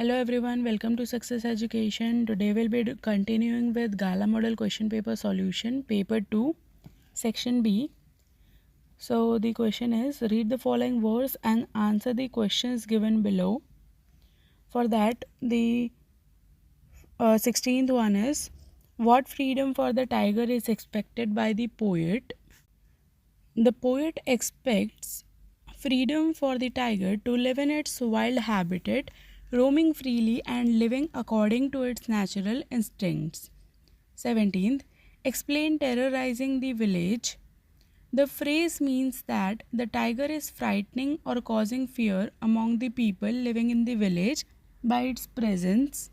Hello everyone, welcome to Success Education. Today we'll be continuing with Gala Model Question Paper Solution, Paper 2, Section B. So the question is, read the following words and answer the questions given below. For that, the 16th one is, what freedom for the tiger is expected by the poet? The poet expects freedom for the tiger to live in its wild habitat, roaming freely and living according to its natural instincts. 17th. Explain terrorizing the village. The phrase means that the tiger is frightening or causing fear among the people living in the village by its presence.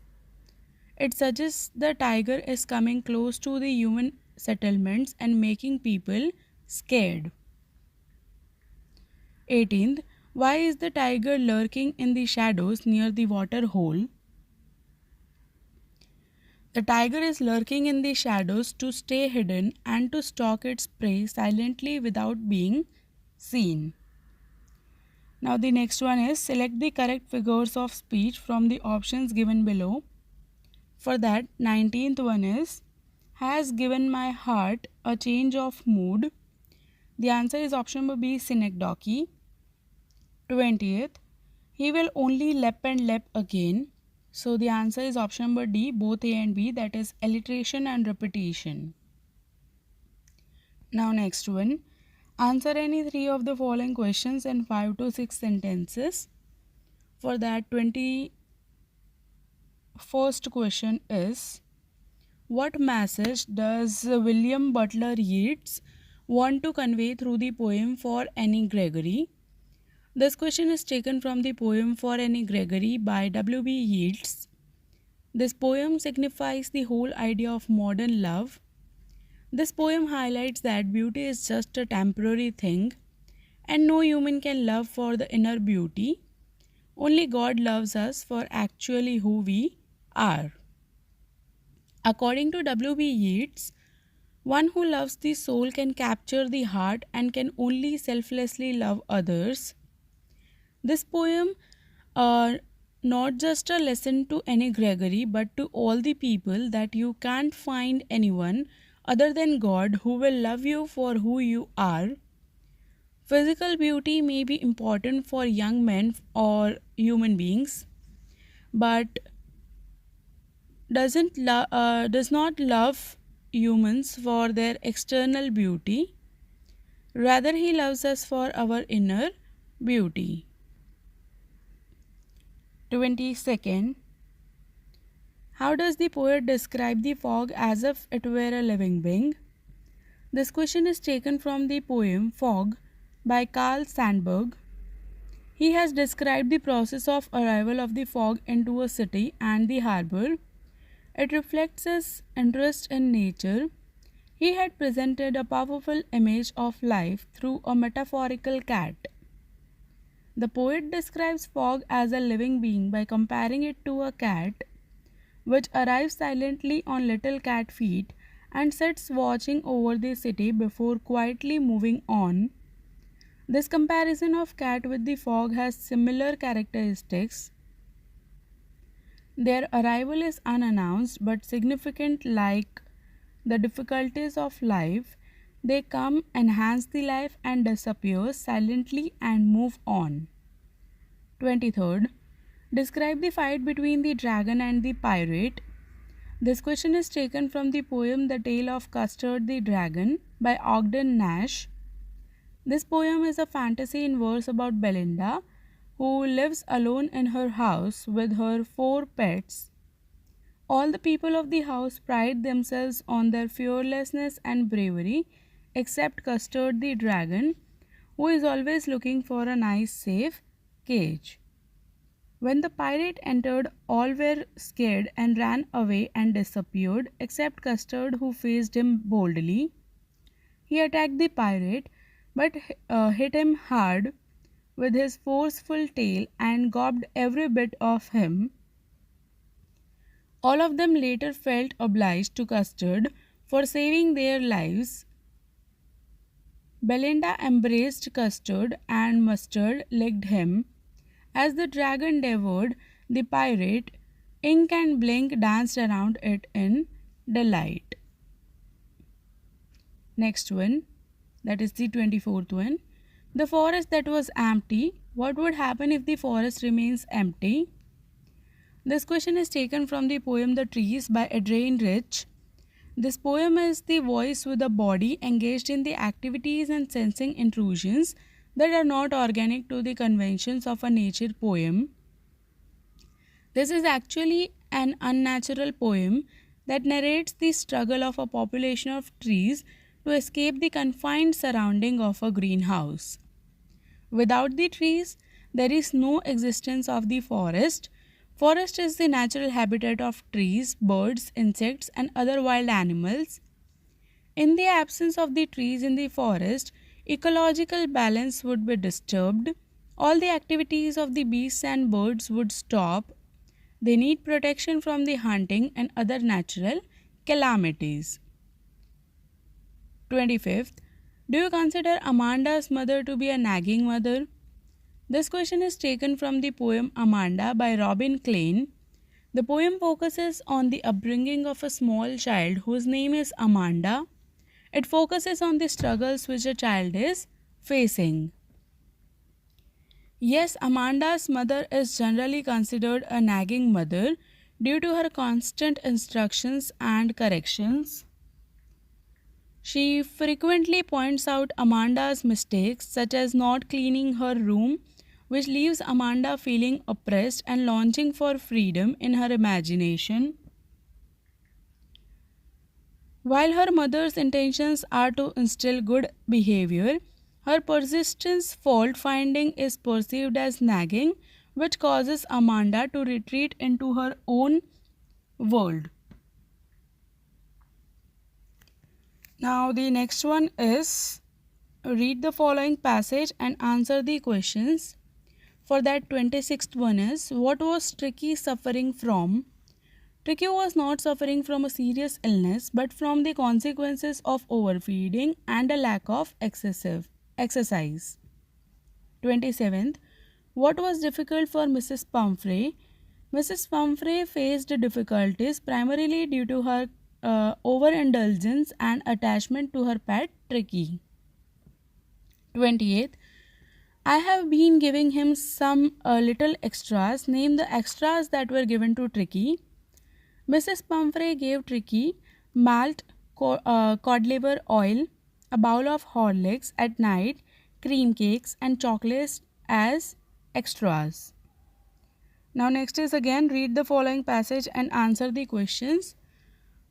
It suggests the tiger is coming close to the human settlements and making people scared. 18th. Why is the tiger lurking in the shadows near the water hole? The tiger is lurking in the shadows to stay hidden and to stalk its prey silently without being seen. Now the next one is, select the correct figures of speech from the options given below. For that, 19th one is, has given my heart a change of mood. The answer is option B, synecdoche. 20th, he will only lep and lep again. So the answer is option number D, both A and B, that is alliteration and repetition. Now next one, answer any three of the following questions in 5 to 6 sentences. For that, 21st question is, what message does William Butler Yeats want to convey through the poem For Annie Gregory? This question is taken from the poem For Annie Gregory by W.B. Yeats. This poem signifies the whole idea of modern love. This poem highlights that beauty is just a temporary thing and no human can love for the inner beauty. Only God loves us for actually who we are. According to W.B. Yeats, one who loves the soul can capture the heart and can only selflessly love others. This poem not just a lesson to Annie Gregory but to all the people that you can't find anyone other than God who will love you for who you are. Physical beauty may be important for young men or human beings, but does not love humans for their external beauty. Rather, he loves us for our inner beauty. 22nd. How does the poet describe the fog as if it were a living being? This question is taken from the poem Fog by Carl Sandburg. He has described the process of arrival of the fog into a city and the harbor. It reflects his interest in nature. He had presented a powerful image of life through a metaphorical cat. The poet describes fog as a living being by comparing it to a cat, which arrives silently on little cat feet and sits watching over the city before quietly moving on. This comparison of cat with the fog has similar characteristics. Their arrival is unannounced but significant. Like the difficulties of life, they come, enhance the life and disappear silently and move on. 23rd. Describe the fight between the dragon and the pirate. This question is taken from the poem The Tale of Custard the Dragon by Ogden Nash. This poem is a fantasy in verse about Belinda, who lives alone in her house with her 4 pets. All the people of the house pride themselves on their fearlessness and bravery, except Custard the Dragon, who is always looking for a nice, safe cage. When the pirate entered, all were scared and ran away and disappeared, except Custard, who faced him boldly. He attacked the pirate, but hit him hard with his forceful tail and gobbed every bit of him. All of them later felt obliged to Custard for saving their lives. Belinda embraced Custard and Mustard licked him. As the dragon devoured The pirate, ink and blink, danced around it in delight. Next one, that is the 24th one. The forest that was empty. What would happen if the forest remains empty? This question is taken from the poem The Trees by Adrian Rich. This poem is the voice with a body engaged in the activities and sensing intrusions that are not organic to the conventions of a nature poem. This is actually an unnatural poem that narrates the struggle of a population of trees to escape the confined surrounding of a greenhouse. Without the trees, there is no existence of the forest. Forest is the natural habitat of trees, birds, insects, and other wild animals. In the absence of the trees in the forest, ecological balance would be disturbed. All the activities of the beasts and birds would stop. They need protection from the hunting and other natural calamities. 25th. Do you consider Amanda's mother to be a nagging mother? This question is taken from the poem Amanda by Robin Klein. The poem focuses on the upbringing of a small child whose name is Amanda. It focuses on the struggles which a child is facing. Yes, Amanda's mother is generally considered a nagging mother due to her constant instructions and corrections. She frequently points out Amanda's mistakes, such as not cleaning her room, which leaves Amanda feeling oppressed and longing for freedom in her imagination. While her mother's intentions are to instill good behavior, her persistent fault finding is perceived as nagging, which causes Amanda to retreat into her own world. Now, the next one is read the following passage and answer the questions. For that, 26th one is, what was Tricky suffering from? Tricky was not suffering from a serious illness but from the consequences of overfeeding and a lack of excessive exercise. 27th. What was difficult for Mrs. Pumphrey? Mrs. Pumphrey faced difficulties primarily due to her overindulgence and attachment to her pet Tricky. 28th. I have been giving him some little extras. Name the extras that were given to Tricky. Mrs. Pumphrey gave Tricky malt cod liver oil, a bowl of Horlicks at night, cream cakes and chocolates as extras. Now next is again read the following passage and answer the questions.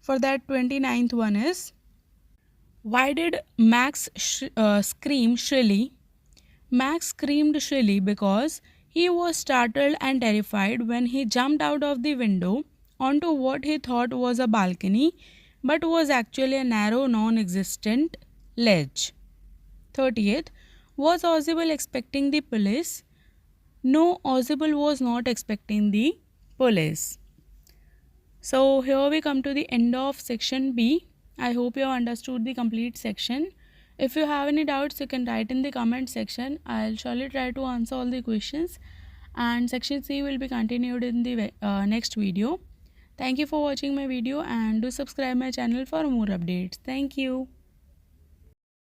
For that, 29th one is, why did Max scream shrilly? Max screamed shrilly because he was startled and terrified when he jumped out of the window onto what he thought was a balcony but was actually a narrow non-existent ledge. 30th. Was Ozzyble expecting the police? No, Ozzyble was not expecting the police. So here we come to the end of section B. I hope you have understood the complete section. If you have any doubts, you can write in the comment section. I'll surely try to answer all the questions. And section C will be continued in the next video. Thank you for watching my video and do subscribe my channel for more updates. Thank you.